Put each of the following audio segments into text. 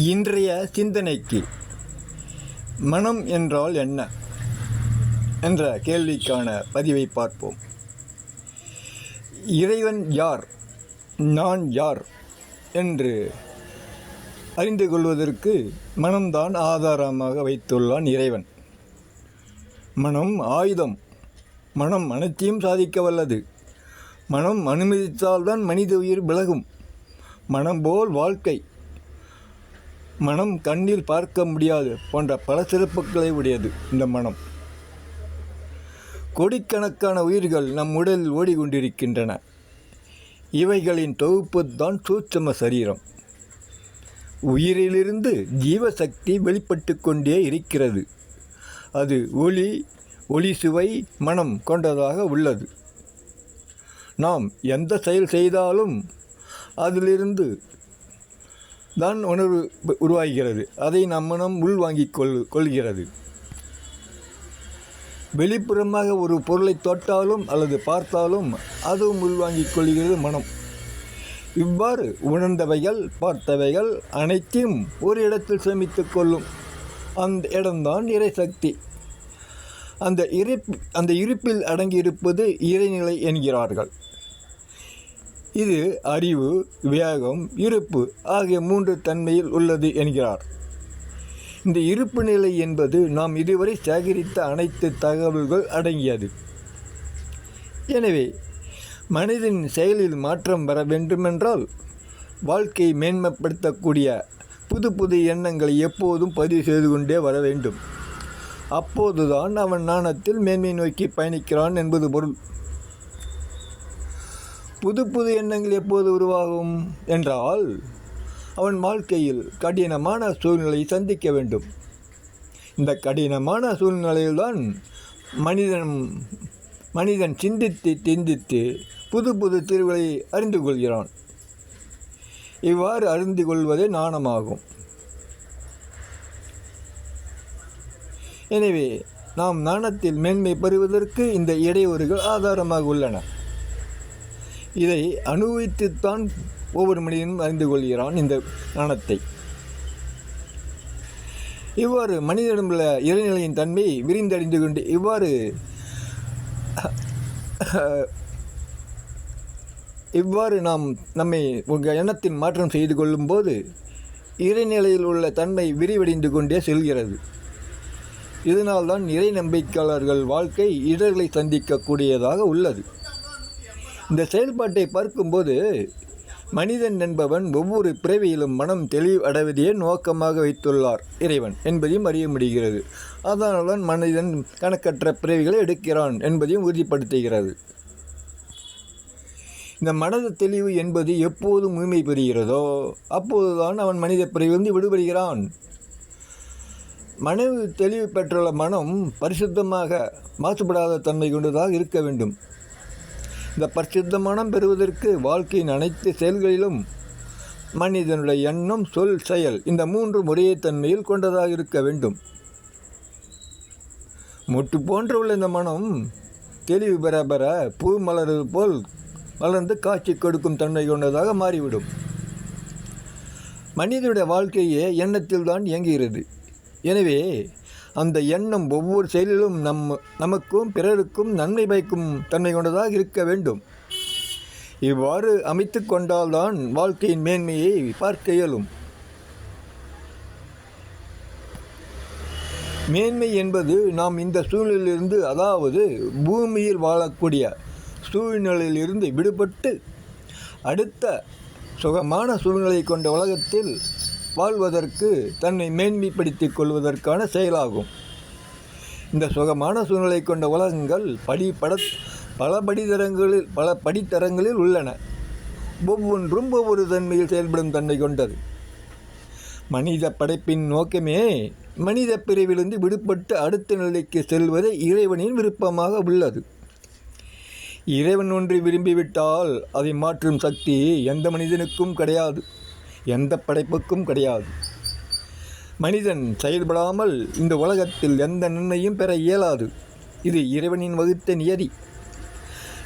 இன்றைய சிந்தனைக்கு மனம் என்றால் என்ன என்ற கேள்விக்கான பதிவை பார்ப்போம். இறைவன் யார், நான் யார் என்று அறிந்து கொள்வதற்கு மனம்தான் ஆதாரமாக வைத்துள்ளான் இறைவன். மனம் ஆயுதம். மனம் அனைத்தையும் சாதிக்க வல்லது. மனம் அனுமதித்தால்தான் மனித உயிர் விலகும். மனம் போல் வாழ்க்கை. மனம் கண்ணில் பார்க்க முடியாது போன்ற பல சிறப்புகளை உடையது இந்த மனம். கோடிக்கணக்கான உயிர்கள் நம் உடலில் ஓடிக்கொண்டிருக்கின்றன. இவைகளின் தொகுப்பு தான் சூட்சும சரீரம். உயிரிலிருந்து ஜீவசக்தி வெளிப்பட்டு கொண்டே இருக்கிறது. அது ஒளி சுவை மனம் கொண்டதாக உள்ளது. நாம் எந்த செயல் செய்தாலும் அதிலிருந்து தான் உணர்வு உருவாகிறது. அதை நம் மனம் உள்வாங்கிக் கொள்கிறது. வெளிப்புறமாக ஒரு பொருளை தொட்டாலும் அல்லது பார்த்தாலும் அதுவும் உள்வாங்கிக் கொள்கிறது மனம். இவ்வாறு உணர்ந்தவைகள் பார்த்தவைகள் அனைத்தையும் ஒரு இடத்தில் சேமித்து கொள்ளும். அந்த இடம்தான் இறைசக்தி. அந்த இருப்பில் அடங்கியிருப்பது இறைநிலை என்கிறார்கள். இது அறிவு, விவேகம், இருப்பு ஆகிய 3 தன்மையில் உள்ளது என்கிறார். இந்த இருப்பு நிலை என்பது நாம் இதுவரை சேகரித்த அனைத்து தகவல்கள் அடங்கியது. எனவே மனிதன் செயலில் மாற்றம் வர வேண்டுமென்றால் வாழ்க்கையை மேன்மைப்படுத்தக்கூடிய புது எண்ணங்களை எப்போதும் பதிவு செய்து கொண்டே வர வேண்டும். அப்போதுதான் அவன் ஞானத்தில் மேன்மை நோக்கி பயணிக்கிறான் என்பது பொருள். புது எண்ணங்கள் எப்போது உருவாகும் என்றால் அவன் வாழ்க்கையில் கடினமான சூழ்நிலையை சந்திக்க வேண்டும். இந்த கடினமான சூழ்நிலையில்தான் மனிதன் சிந்தித்து புது தீர்வுகளை அறிந்து கொள்கிறான். இவ்வாறு அறிந்து கொள்வதே ஞானமாகும். எனவே நாம் ஞானத்தில் மேன்மை பெறுவதற்கு இந்த இடையூறுகள் ஆதாரமாக உள்ளன. இதை அனுபவித்துத்தான் ஒவ்வொரு மனிதனும் அறிந்து கொள்கிறான் இந்த ஞானத்தை. இவ்வாறு மனிதனிடமுள்ள இறைநிலையின் தன்மை விரிந்தடைந்து கொண்டு இவ்வாறு நாம் நம்மை எண்ணத்தின் மாற்றம் செய்து கொள்ளும்போது இறைநிலையில் உள்ள தன்மை விரிவடைந்து கொண்டே செல்கிறது. இதனால்தான் இறை நம்பிக்கையாளர்கள் வாழ்க்கை இடர்களை சந்திக்கக்கூடியதாக உள்ளது. இந்த செயல்பாட்டை பார்க்கும்போது மனிதன் என்பவன் ஒவ்வொரு பிறவியிலும் மனம் தெளிவு அடைவதையே நோக்கமாக வைத்துள்ளார் இறைவன் என்பதையும் அறிய முடிகிறது. அதனால்தான் மனிதன் கணக்கற்ற பிறவிகளை எடுக்கிறான் என்பதையும் உறுதிப்படுத்துகிறது. இந்த மனத தெளிவு என்பது எப்போது முழுமை பெறுகிறதோ அப்போதுதான் அவன் மனித பிறவிலிருந்து விடுபடுகிறான். மனது தெளிவு பெற்றுள்ள மனம் பரிசுத்தமாக மாசுபடாத தன்மை கொண்டதாக இருக்க வேண்டும். இந்த பரிசுத்த மனம் பெறுவதற்கு வாழ்க்கையின் அனைத்து செயல்களிலும் மனிதனுடைய எண்ணம், சொல், செயல் இந்த 3 ஒரே தன்மையில் கொண்டதாக இருக்க வேண்டும். முட்டு போன்ற உள்ள இந்த மனம் தெளிவு பெற பூ மலர்வது போல் மலர்ந்து காட்சி கொடுக்கும் தன்மை கொண்டதாக மாறிவிடும். மனிதனுடைய வாழ்க்கையே எண்ணத்தில் தான் இயங்குகிறது. எனவே அந்த எண்ணம் ஒவ்வொரு செயலிலும் நமக்கும் பிறருக்கும் நன்மை பயக்கும் தன்மை கொண்டதாக இருக்க வேண்டும். இவ்வாறு அமைத்து கொண்டால்தான் வாழ்க்கையின் மேன்மையை பார்க்க இயலும். மேன்மை என்பது நாம் இந்த சூழ்நிலையிலிருந்து, அதாவது பூமியில் வாழக்கூடிய சூழ்நிலையிலிருந்து விடுபட்டு அடுத்த சுகமான சூழ்நிலை கொண்ட உலகத்தில் வாழ்வதற்கு தன்னை மேன்மைப்படுத்திக் கொள்வதற்கான செயலாகும். இந்த சுகமான சூழ்நிலை கொண்ட உலகங்கள் பல படித்தரங்களில் உள்ளன. ஒவ்வொன்றும் ஒவ்வொரு தன்மையில் செயல்படும் தன்மை கொண்டது. மனித படைப்பின் நோக்கமே மனித பிரிவிலிருந்து விடுபட்டு அடுத்த நிலைக்கு செல்வதே இறைவனின் விருப்பமாக உள்ளது. இறைவன் ஒன்று விரும்பிவிட்டால் அதை மாற்றும் சக்தி எந்த மனிதனுக்கும் கிடையாது, எந்த படைப்புக்கும் கிடையாது. மனிதன் செயல்படாமல் இந்த உலகத்தில் எந்த நன்மையும் பெற இயலாது. இது இறைவனின் வகுத்த நியதி.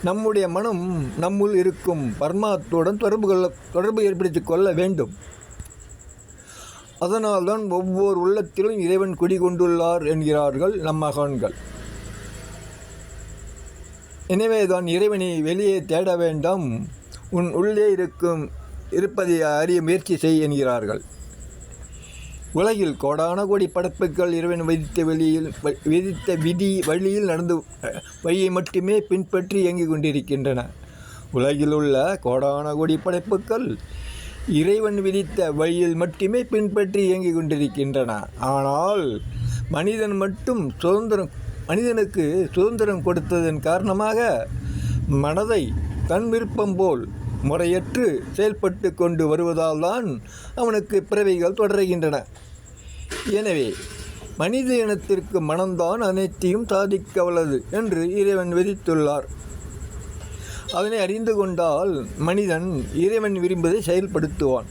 நம்முடைய மனம் நம்முள் இருக்கும் பரமாத்மாவுடன் தொடர்பு ஏற்படுத்தி கொள்ள வேண்டும். அதனால்தான் ஒவ்வொரு உள்ளத்திலும் இறைவன் குடிகொண்டுள்ளார் என்கிறார்கள் நம் மகான்கள். எனவேதான் இறைவனை வெளியே தேட வேண்டாம், உன் உள்ளே இருப்பதை அறிய முயற்சி செய் என்கிறார்கள். உலகில் கோடான கோடி படைப்புகள் இறைவன் விதித்த விதி வழியில் நடந்து வழியை மட்டுமே பின்பற்றி இயங்கிக் கொண்டிருக்கின்றன. உலகில் உள்ள கோடான கோடி படைப்புகள் இறைவன் விதித்த வழியில் மட்டுமே பின்பற்றி இயங்கிக் கொண்டிருக்கின்றன. ஆனால் மனிதனுக்கு சுதந்திரம் கொடுத்ததன் காரணமாக மனதை தன் விருப்பம் போல் முறையற்று செயல்பட்டு கொண்டு வருவதால் தான் அவனுக்கு பிறவிகள் தொடர்கின்றன. எனவே மனித இனத்திற்கு மனம்தான் அனைத்தையும் சாதிக்க வல்லது என்று இறைவன் விதித்துள்ளார். அதனை அறிந்து கொண்டால் மனிதன் இறைவன் விரும்புவதை செயல்படுத்துவான்.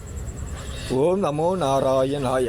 ஓம் நமோ நாராயணாய.